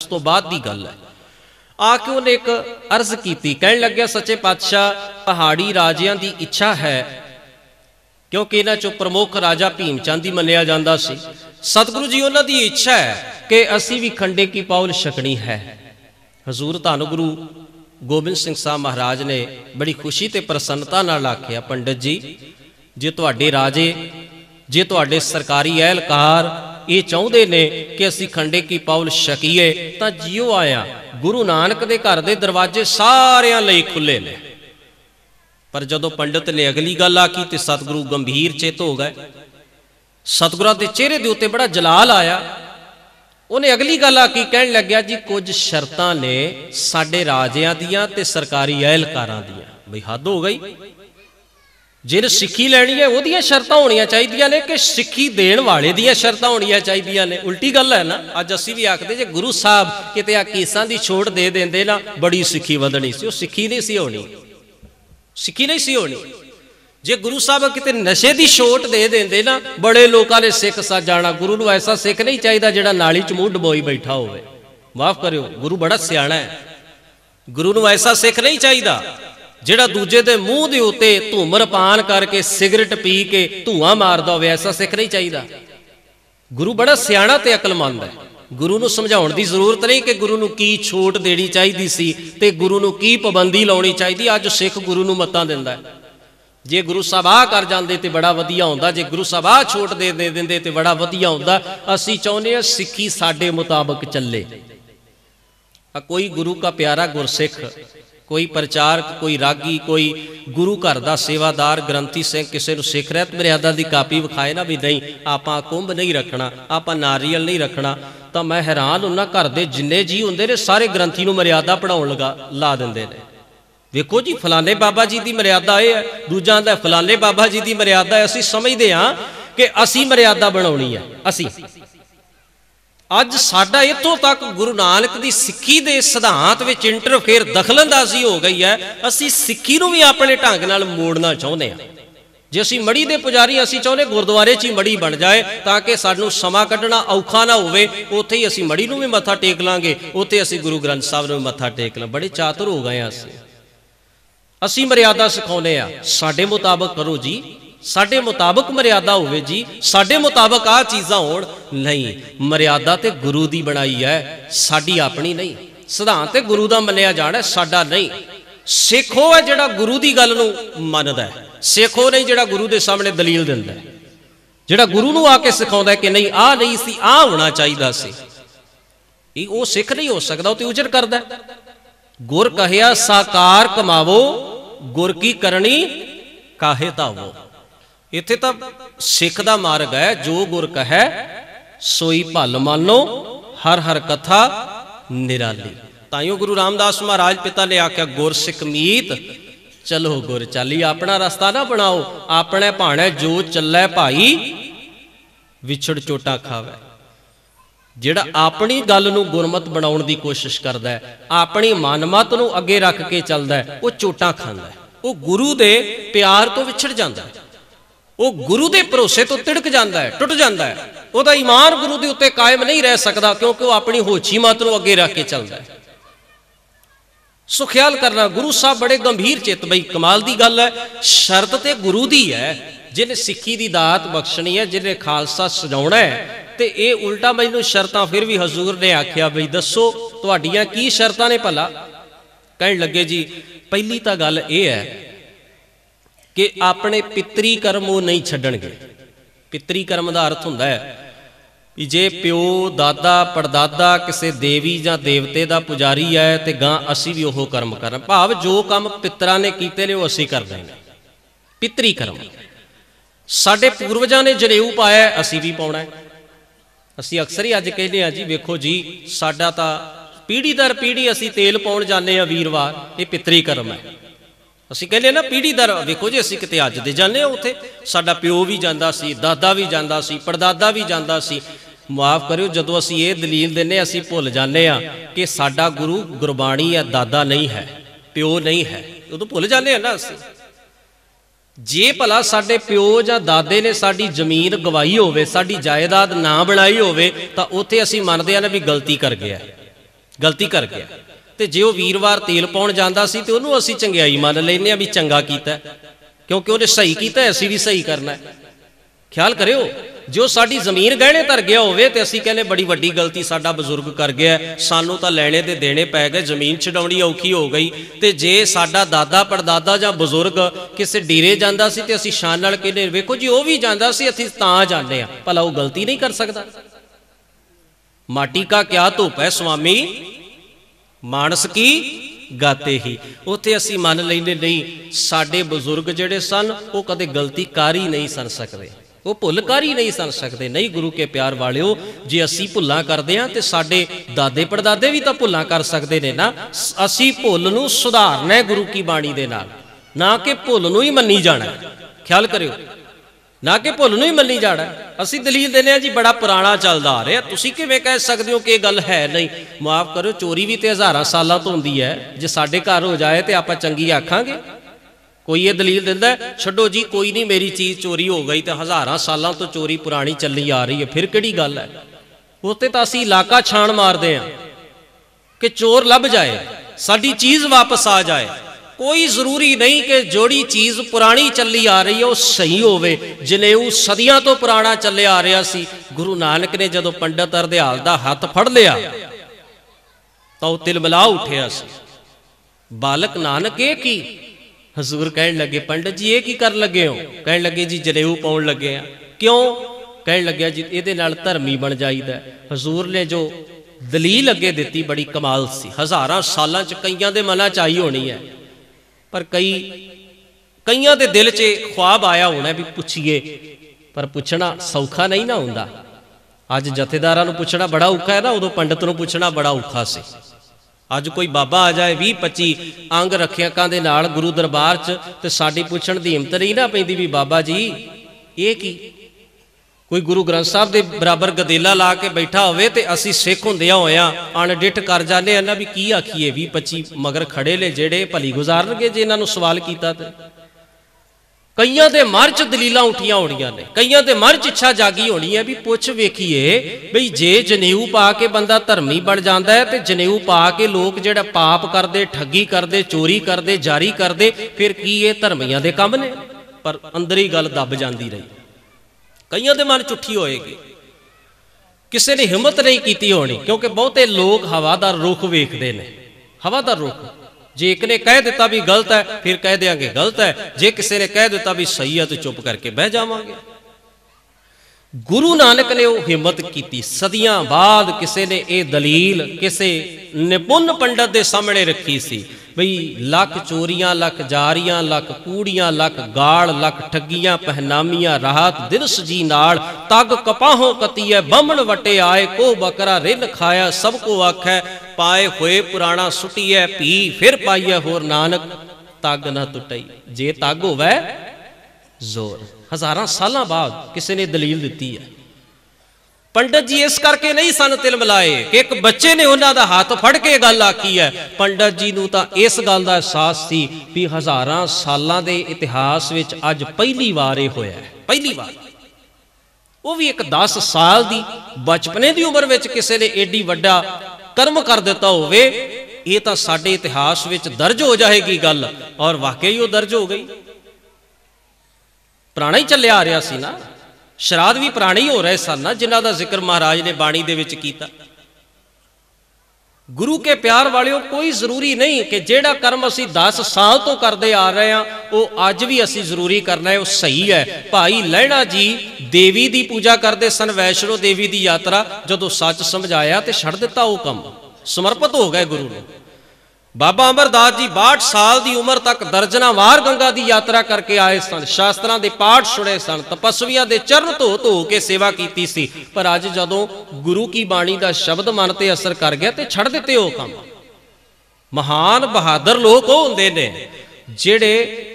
उस तो बाद की गल है। आके उन्हें एक अर्ज की, कहन लग्या सच्चे पातशाह पहाड़ी राजियां की इच्छा है, क्योंकि इन्हां चों प्रमुख राजा भीम चंद ही मन्निया जांदा सी। सतगुरु जी उन्हां दी इच्छा है कि असी भी खंडे की पाउल छकनी है। हजूर धन गुरु गोबिंद सिंह साहब महाराज ने बड़ी खुशी ते प्रसन्नता नाल आखिया, पंडित जी जे तुहाडे राजे जे तुहाडे सरकारी एहलकार ये चाहुंदे ने कि असी खंडे की पाउल छकीए तां जियो आया। गुरु नानक दे घर दे दरवाजे सारियां लई खुले ने। पर जदों पंडित ने अगली गल आखी तो सतगुरु गंभीर चित हो गए। सतगुरां दे चेहरे दे उत्ते बड़ा जलाल आया। उन्हें अगली गल आखी, कहन लग्या जी कुछ शर्तां ने साडे राजियां दियां ते सरकारी एहलकारां दियां। बई हद हो गई, जिन्हें सिक्खी लैनी है वो शर्तां होनियां चाहिदियां ने कि सिक्खी देण वाले दियां शर्तां होनियां चाहिदियां ने। उल्टी गल है ना। अज असीं भी आखदे जे गुरु साहब किते आ केसां दी छोड़ दे देंदे ना बड़ी सिक्खी वधनी सी। वो सिक्खी नहीं सी होनी, सिक्खी नहीं सी होनी। जे गुरु साहब किते नशे की छूट दे देंदे ना बड़े लोगों ने सिख सा जाना। गुरु नूं ऐसा सिख नहीं चाहिए जिहड़ा नाली च मूंह डबोई बैठा होवे। माफ करियो, गुरु बड़ा सियाणा है। गुरु नूं ऐसा सिख नहीं चाहिए जिहड़ा दूजे दे मूँह दे उत्ते धूम्रपान करके सिगरेट पी के धुआं मारदा होवे। ऐसा सिख नहीं चाहिए। गुरु बड़ा सियाणा ते अकलमंद है। गुरु नूं समझाउण दी जरूरत नहीं कि गुरु नूं की छूट देनी चाहिए सी ते गुरु नूं की पाबंदी लाउणी चाहिए। अज सिख गुरु नूं मत्तां दिंदा है। जे गुरु साहब आ कर जाते तो बड़ा वधिया होंदा, जे गुरु साहब आ छूट दे देंदे तो बड़ा वधिया होंदा। असीं चाहुंदे हां सिक्खी साडे मुताबक चले। कोई गुरु का प्यारा गुरसिख, कोई प्रचारक, कोई रागी, कोई गुरु घर का सेवादार ग्रंथी सिंह किसी को सिख रहत मर्यादा की कापी विखाए ना भी नहीं आपां कुंभ नहीं रखना, आपां नारियल नहीं रखना, तो मैं हैरान हुन्ना। घर के जिन्ने जी होंदे ने सारे ग्रंथी नूं मर्यादा पढ़ाउण ला दिंदे ने। देखो जी फलाने बाबा जी की मर्यादा यह है, दूजा आंदा फलाने बाबा जी की मर्यादा है। असीं समझते हाँ कि असीं मर्यादा बनाउणी है। असीं अज साडा इत्थों तक गुरु नानक की सिक्खी के सिद्धांत विच इंटरफेयर दखलअंदाजी हो गई है। असीं सिक्खी नूं भी अपने ढंग नाल मोड़ना चाहुंदे हां। जे असीं मड़ी दे पुजारी असीं चाहुंदे गुरुद्वारे च ही मड़ी बन जाए ताकि सानूं समा कढ़ना औखा ना होवे। उत्थे ही असीं मड़ी नूं भी मत्था टेक लांगे, उत्थे असीं गुरु ग्रंथ साहब नूं मत्था टेक लां। बड़े चातुर हो गए असीं मर्यादा सिखाउने आ। साडे मुताबक करो जी, साडे मुताबक मर्यादा होवे जी, साडे मुताबक आ चीज़ां होण। नहीं, मर्यादा ते गुरु दी बनाई है, साडी अपनी नहीं। सिद्धांत ते गुरु दा मन्निया जाना, साडा नहीं। सिख वो है जिहड़ा गुरु दी गल नूं मनदा है, सिख वो नहीं जिहड़ा गुरु दे सामने दलील दिंदा है, जिहड़ा गुरु नूं आके सिखाउंदा है कि नहीं आ नहीं सी, आ होना चाहिदा सी। वो सिख नहीं हो सकदा, वो ते उजर करदा है। गुर कहिया साकार कमावो, गुर की करनी काहे धावो। इत्थे तां सिख दा मार्ग है, जो गुर कहे सोई भल मानो, हर हर कथा निराली। ताइयों गुरु रामदास महाराज पिता ने आख्या गुर सिख मीत चलो गुर चाली। अपना रास्ता ना बनाओ, अपने भाणे जो चलै भाई विछड़ चोटा खावे। जिहड़ा अपनी गल नूं गुरमत बनाउण दी कोशिश करदा है, अपनी मनमत नूं अगे रख के चलदा है, वो चोटां खांदा है। वो गुरु दे प्यार तो विछड़ जांदा है, वो गुरु दे भरोसे तो तिड़क जांदा है, टुट जांदा है। उहदा ईमान गुरु दे उत्ते कायम नहीं रह सकदा, क्योंकि वो अपनी होची मत नूं अगे रख के चलदा है। सो ख्याल करना, गुरु साहब बड़े गंभीर चित, बई कमाल दी गल है। शर्त ते गुरु दी है, जिन्हें सिक्खी दी दात बख्शनी है, जिन्हें खालसा सजाउणा है। तो ये उल्टा मैनू शर्तां फिर भी हजूर ने आख्या बई दसो तुहाडियां की शर्तां ने भला। कहण लगे जी पहली तो गल यह है कि अपने पितरी कर्म वो नहीं छड्डणगे। पितरी कर्म का अर्थ हुंदा है जे प्यो दादा पड़दादा किसी देवी या देवते का पुजारी है तो गां असी भी वह कर्म करना, भाव जो काम पितरां ने कीते ने वो असी करने हैं। पितरी कर्म साडे पूर्वजां ने जनेऊ पाया, असी भी पाउणा है। असी अक्सर ही अज कहते हैं जी वेखो जी साडा तां पीढ़ी दर पीढ़ी असी तेल पाउण जाने वीरवार, ये पितरी कर्म है। असी कहने ना पीढ़ी दर, वेखो जी असी किते अज दे जाने उत्थे साडा प्यो भी जांदा सी, दादा भी जांदा सी, पड़दादा भी जांदा सी। माफ करियो जदों असी ये दलील दिंदे असी भुल जाने आ कि साडा गुरु गुरबाणी है, दादा नहीं है, प्यो नहीं है, उदों भुल जाने आ ना असी। जे भला साडे प्यो जां दादे ने साडी जमीन गवाई होवे, साडी जायदाद ना बनाई होवे, तां उत्थे असी मनदे आ ना भी गलती कर गया। गलती कर गया। तो जे वो वीरवार तेल पाउण जांदा सी तो उन्होंने असीं चंगियाई मान लैंदे आ भी चंगा कीता, क्योंकि उन्हें सही कीता, असीं भी सही करना है। ख्याल करियो, जो साडी जमीन गहने धर गया होवे ते असीं कहने बड़ी वड्डी गलती साडा बजुर्ग कर गया, सानू तां लैणे ते देणे पै गए, जमीन छडाउणी औखी हो गई। ते जे साडा दादा परदादा जां बजुर्ग किसी डेरे जांदा सी ते असीं शान नाल कहने वेखो जी वो भी जांदा सी, असीं तां जांदे आ, भला वो गलती नहीं कर सकदा? माटी का क्या धूप है स्वामी, मानस की गाते ही। उत्थे असीं मन लैंदे नहीं, साडे बजुर्ग जिहड़े सन वो कदे गलती कर ही नहीं सन सकदे, वो भुल कर ही नहीं सन सकते। नहीं गुरु के प्यार वालिओ, जे असी भुल्लां करदे हां ते साडे दादे परदादे भी तां भुल्लां कर सकदे ने ना। असी भुल नूं सुधारना है गुरु की बाणी दे नाल, ना कि भुल नूं ही मन्नी जाना। ख्याल करियो, ना कि भुल नूं ही मन्नी जाना। असी दलील देने जी बड़ा पुराना चलदा आ रहा, तुसीं किवें कह सकदे हो कि ये गल है नहीं? माफ करो, चोरी भी तो हज़ारां सालां तो हुंदी है, जे साडे घर हो जाए तो आपां चंगी आखांगे? कोई ये दलील दिंदा है छड्डो जी कोई नहीं मेरी चीज़ चोरी हो गई, तो हज़ारां सालां तो चोरी पुरानी चली आ रही है, फिर किहड़ी गल है? उत्ते तां असीं इलाका छाण मारदे हां कि चोर लभ जाए, साडी चीज़ वापस आ जाए। कोई जरूरी नहीं कि जोड़ी चीज़ पुरानी चली आ रही है वो सही होवे। जनेऊ सदियां तो पुराना चले आ रहा सी। गुरु नानक ने जदों पंडित हरदयाल दा हथ फड़ लिया तो वह तिलमिला उठिया सी। बालक नानक ये की? हजूर कहन लगे पंडित जी ये की कर लगे हो? कहन लगे जी जनेऊ पाउण लगे हैं। क्यों? कहन लगे जी ये धर्मी बन जाइदा। हजूर ने जो दलील अगे दिती बड़ी कमाल सी। हज़ारां सालां च कईयां दे मनां च आई होनी है, पर कईयां दे दिल च ख्वाब आया होना भी पुछिए, पर पुछना सौखा नहीं ना हुंदा। अज जथेदारां नूं पुछना बड़ा औखा है ना, उदों पंडित नूं पुछना बड़ा औखा सी। अज कोई बाबा आ जाए 20-25 अंग रखियाकां दे नाल गुरु दरबार च, ते साडी पुछण दी हिम्मत नहीं ना पैंदी भी बाबा जी ये की? कोई गुरु ग्रंथ साहब के बराबर गदेला ला के बैठा होवे ते असी सिख हुंदियां होया अणडिठ कर जाने ना भी की आखिए। 20-25 मगर खड़े ले जेड़े भली गुजारनगे जे इन्हां नूं सवाल कीता ते। कईयां दे मन च दलीलां उठियां होणियां ने, कईयां दे मन च इच्छा जागी होनी है भी पुछ वेखिए बई जे जनेऊ पा के बंदा धर्मी बन जाता है तो जनेऊ पा के लोग जिहड़ा पाप करते, ठगी करते, चोरी करते, जारी करते, फिर की ये धर्मियां दे काम ने? पर अंदर ही गल दब जाती रही। कईयां दे मन चुठी होएगी, किसी ने हिम्मत नहीं की होनी, क्योंकि बहुते लोग हवा दा रुख वेखदे ने। हवा दा रुख जे एक ने कह दिता भी गलत है फिर कह देंगे गलत है, जे किसी ने कह दिता भी सही है तो चुप करके बह जावांगे। गुरु नानक ने वो हिम्मत की। सदियां बाद किसी ने यह दलील किसी निपुण पंडित के सामने रखी सी बई लख चोरियां, लख जारियां, लख कूड़ियां, लख गाल, लख ठगियां, पहनामियां राहत दिनस जी नाल, तग कपाहों कतीए बमन वटे आए, को बकरा रिन खाया सबको आखै, पाए हुए पुराना सुटिए पी फिर पाइए होर, नानक तग न टुटई जे तग होवे जोर। हज़ारां सालां बाद किसी ने दलील दी है। पंडित जी इस करके नहीं सन तिलमिलाए कि एक बच्चे ने उन्हों का हाथ फड़ के गल आखी है। पंडित जी नूं तां इस गल का एहसास सी भी हज़ारां सालां दे इतिहास विच अज पहली बार ये होया है। पहली बार वो भी एक 10 साल की बचपने की उम्र विच किसी ने एडी वड्डा कर्म कर दिता होवे, ये तां साडे इतिहास विच दर्ज हो जाएगी गल। और वाकई वो दर्ज हो गई। पुराना ही चलिया आ रहा सी ना, श्राद्ध भी पुराने ही हो रहे सन ना, जिन्हां दा जिक्र महाराज ने बाणी दे विच कीता। गुरु के प्यार वालियों, कोई जरूरी नहीं कि जेड़ा कर्म असी 10 साल तो करते आ रहे हैं वो अज भी असी जरूरी करना है, वो सही है। भाई लहणा जी देवी की पूजा करते सन, वैष्णो देवी की यात्रा, जदों सच समझाया तो छड़ दिता वो काम, समर्पित हो गए गुरु ने। बाबा अमरदास जी 62 साल की उम्र तक दर्जना वार गंगा की यात्रा करके आए सन, शास्त्रां के पाठ सुने सन, तपस्वियां के चरण धो धो के सेवा की सी। पर अज जदों गुरु की बाणी का शब्द मन ते असर कर गया तो छड़ दिते हो काम। महान बहादुर लोग वो हुंदे ने जिहड़े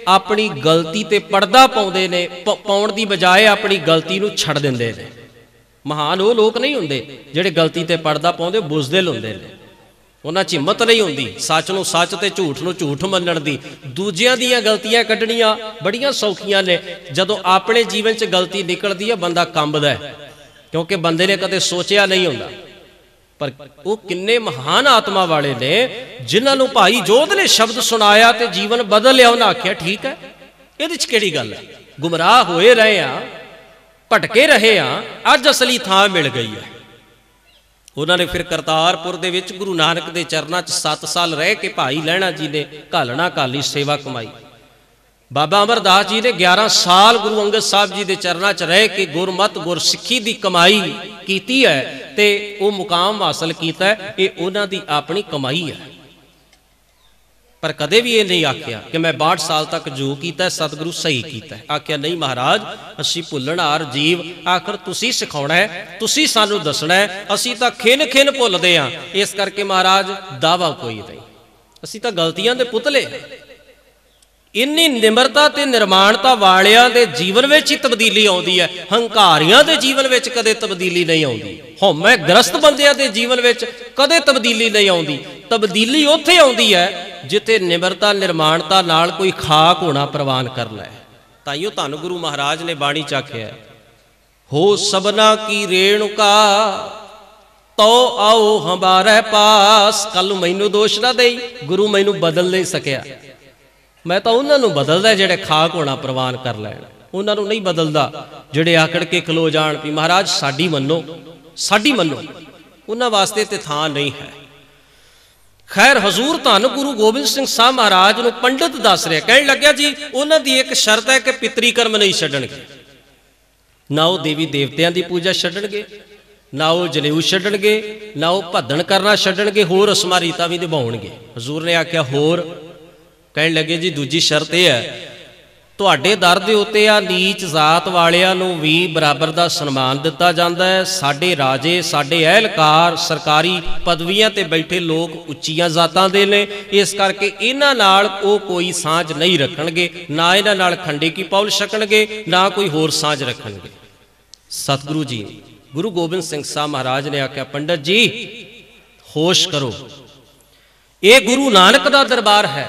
अपनी गलती ते पर्दा पाउंदे ने, पाउण दी बजाय अपनी गलती नूं छड़ दिंदे ने। महान वो लोग नहीं हुंदे जिहड़े गलती ते पर्दा पाउंदे, बुज़दिल हुंदे ने। उन्हां च हिम्मत नहीं होंदी सच नूं सच ते झूठ नूं झूठ मनण दी। दूजियां दीयां गलतियां कढणियां बड़ियां सौखियां ने, जदों अपने जीवन च गलती निकलदी है बंदा कंबदा है, क्योंकि बंदे ने कदे सोचिया नहीं हुंदा। पर वो किन्ने महान आत्मा वाले ने जिन्होंने भाई जोध ने शब्द सुनाया तो जीवन बदल लिया। उन्हें आख्या ठीक है, ये किहड़ी गल है, गुमराह होए रहे हैं, भटके रहे हैं, अज असली थां मिल गई है। उन्होंने फिर करतारपुर दे विच गुरु नानक के चरणों 7 साल रह के भाई लहणा जी ने घालना घाली सेवा कमाई। बाबा अमरदास जी ने 11 साल गुरु अंगद साहब जी के चरणों च रह के गुरमत गुरसिੱਖੀ की कमाई की है, तो वह मुकाम हासिल किया है, ये उन्हों की अपनी कमाई है। पर कदे भी ये नहीं आख्या कि मैं 62 साल तक जो किया सतगुरु सही किया है। आख्या नहीं महाराज, असी भुलणहार जीव, आखिर तुसी सिखाउणा है, तुसी सानू दसना है, असी तां खिन खिन भुलदे हां। इस करके महाराज दावा कोई नहीं, असी तां गलतियां दे पुतले। इन्नी निमरता ते निर्माणता वालियां दे जीवन विच ही तब्दीली आउंदी है, हंकारियां दे जीवन विच कदे तब्दीली नहीं आउंदी। हौमै ग्रस्त बंदियां दे जीवन विच कदे तब्दीली नहीं आउंदी। तब्दीली उत्थे आउंदी है जिथे निमरता निर्माणता नाल कोई खाक होना प्रवान कर लै। ताइयों धन गुरु महाराज ने बाणी च आख्या हो सबना की रेणुका तो आओ हमारे पास। कल मैनू दोष ना दे, गुरु मैनू बदल नहीं सकिया, मैं तो उन्होंने बदलदा जिहड़े खाक होना प्रवान कर लैण, उन्होंने नहीं बदलदा जिहड़े आकड़ के खलो जाण भी महाराज साडी मन्नो, साडी मन्नो। उन्हां वास्ते ते थां नहीं है। खैर हजूर धन गुरु गोबिंद सिंह साहब महाराज नूं पंडित दस रहे, कहण लग्या जी उन्हां दी एक शर्त है कि पितरी कर्म नहीं छड्डणगे, ना वो देवी देवतियां दी पूजा छड्डणगे, ना वो जनेऊ छड्डणगे, ना वो भद्दण करना छड्डणगे, होर रस्मां रीतां भी निभाउणगे। हजूर ने आख्या होर, कहण लगे जी दूजी शर्त यह है तुहाडे दर दे उत्ते आ नीच जात वालियां नूं भी बराबर दा सन्मान दिता जांदा है। साडे राजे, साडे अहलकार, सरकारी पदवियां ते बैठे लोग उच्चियां जातां दे ने, इस करके इन्हां नाल ओ कोई सांझ नहीं रखणगे, ना इन्हां नाल खंडे की पौल छकणगे, ना कोई होर सांझ रखणगे। सतगुरु जी गुरु गोबिंद सिंह साहब महाराज ने आख्या पंडित जी होश करो, ये गुरु नानक दा दरबार है।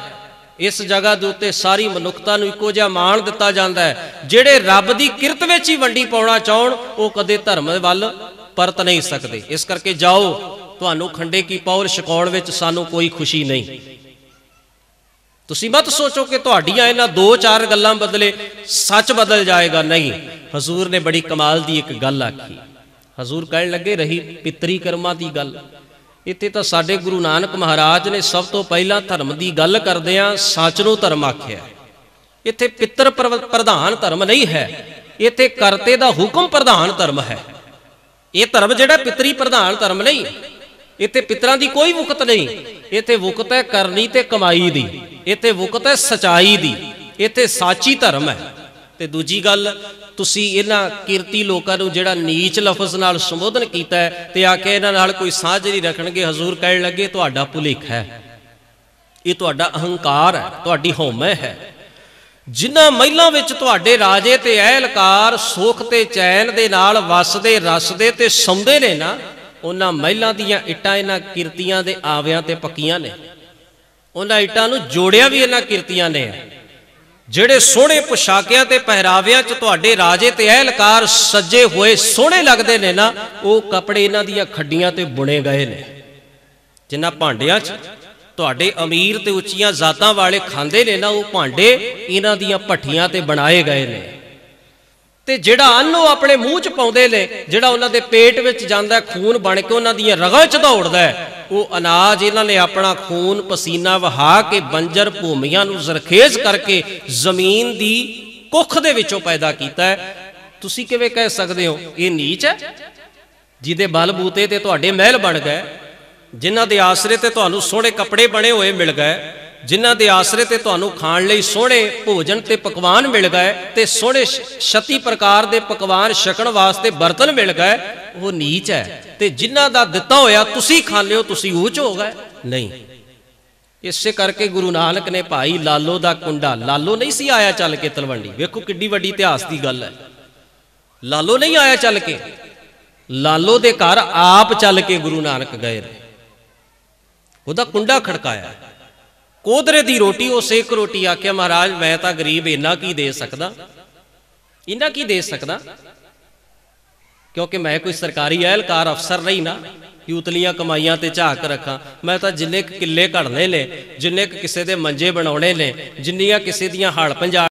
इस जगह के उत्ते सारी मनुखता नूं इक्को जिहा मान दिता जाता है। जिहड़े रब की किरत विच ही वंडी पाउणा चाहण वो कदे धर्म वल परत नहीं सकते। इस करके जाओ, तुहानूं खंडे की पौल छकाउण विच सानूं कोई खुशी नहीं। तुसीं मत सोचो कि तुहाडीआं इन्हां 2-4 गल्लां बदले सच बदल जाएगा, नहीं। हजूर ने बड़ी कमाल की एक गल आखी। हजूर कहण लगे रही पितरी कर्मां की गल, इत्थे तां साडे गुरु नानक महाराज ने सब तो पहला धर्म की गल करदिआं सच नूं धर्म आख्या। इत्थे पितर प्रधान धर्म नहीं है, इत्थे करते दा हुक्म प्रधान धर्म है। ये धर्म जिहड़ा पितरी प्रधान धर्म नहीं, इत्थे पितरां दी कोई वुकत नहीं। इत्थे वुकत है करनी ते कमाई दी, इत्थे वुकत है सच्चाई दी, इत्थे साची धर्म है। ते दूजी गल तुसी इन्हां किरती लोकां नूं जिहड़ा नीच लफज नाल संबोधन कीता है ते आके इन्हां नाल कोई साझ नहीं रखणगे। हजूर कहण लगे तुहाडा भुलेखा है, ये तुहाडा अहंकार है, तुहाडी हौमै है। जिन्हां महिलां विच तुहाडे राजे ते अहलकार सुख ते चैन दे नाल वसदे रसदे ते सौंदे ने ना, उन्हां महिलां दीयां इट्टां इन्हां किरतियां दे आवियां ते पक्कीआं ने। उन्हां इट्टां नूं जोड़िया भी इन्हां किरतियां ने। जिहड़े सोहणे पोशाकियां ते पहरावियां च तुहाडे राजे ते अहलकार सजे हुए सोहणे लगदे ने ना, वो कपड़े इन्हां दीयां खड्डियां ते बुने गए ने। जिन्हां भांडियां च तुहाडे अमीर ते उच्चियां जातां वाले खांदे ने ना, वो भांडे इन्हां दीयां भट्ठियां ते बनाए गए ने। ते जिहड़ा अन्न वो अपने मूँह च पाउंदे ने, जिहड़ा उन्हां दे पेट विच जांदा खून बण के उन्हां दीयां रगां च दौड़दा है, वो अनाज इन्हां ने अपना खून पसीना वहा के बंजर भूमियां नूं जरखेज करके जमीन दी कुख दे विचों पैदा कीता है। तुसीं किवें कह सकदे हो ये नीच है? जिहदे बल बूते ते तुहाडे महल बण गए, जिन्हां दे आसरे ते तुहानूं सोहणे कपड़े बणे होए मिल गए, जिन्हां दे आसरे ते तुहानूं खाण लई सोहणे भोजन ते पकवान मिल गए, ते सोहणे 36 प्रकार दे पकवान छकण वास्ते बर्तन मिल गए, वो नीच है। ते जिन्हां दा दिता होया तुसीं खांदे हो, तुसीं ऊच हो गए? नहीं। इसे करके गुरु नानक ने भाई लालो दा कुंडा, लालो नहीं सी आया चल के तलवंडी, वेखो किड्डी वड्डी इतिहास की गल है। लालो नहीं आया चल के, लालो दे घर आप चल के गुरु नानक गए, उहदा कुंडा खड़काया। कोदरे दी रोटी उस एक रोटी आख्या महाराज मैं तां गरीब इन्ना की दे सकदा, इन्ना की दे सकदा, क्योंकि मैं कोई सरकारी अहलकार अफसर नहीं ना, कि उतलियां कमाइयां ते झाक रखा। मैं तो जिन्ने किले घड़ने ने, जिन्ने किसी के मंजे बनाने ने, जिन्नियां किसी दियां हल पंजा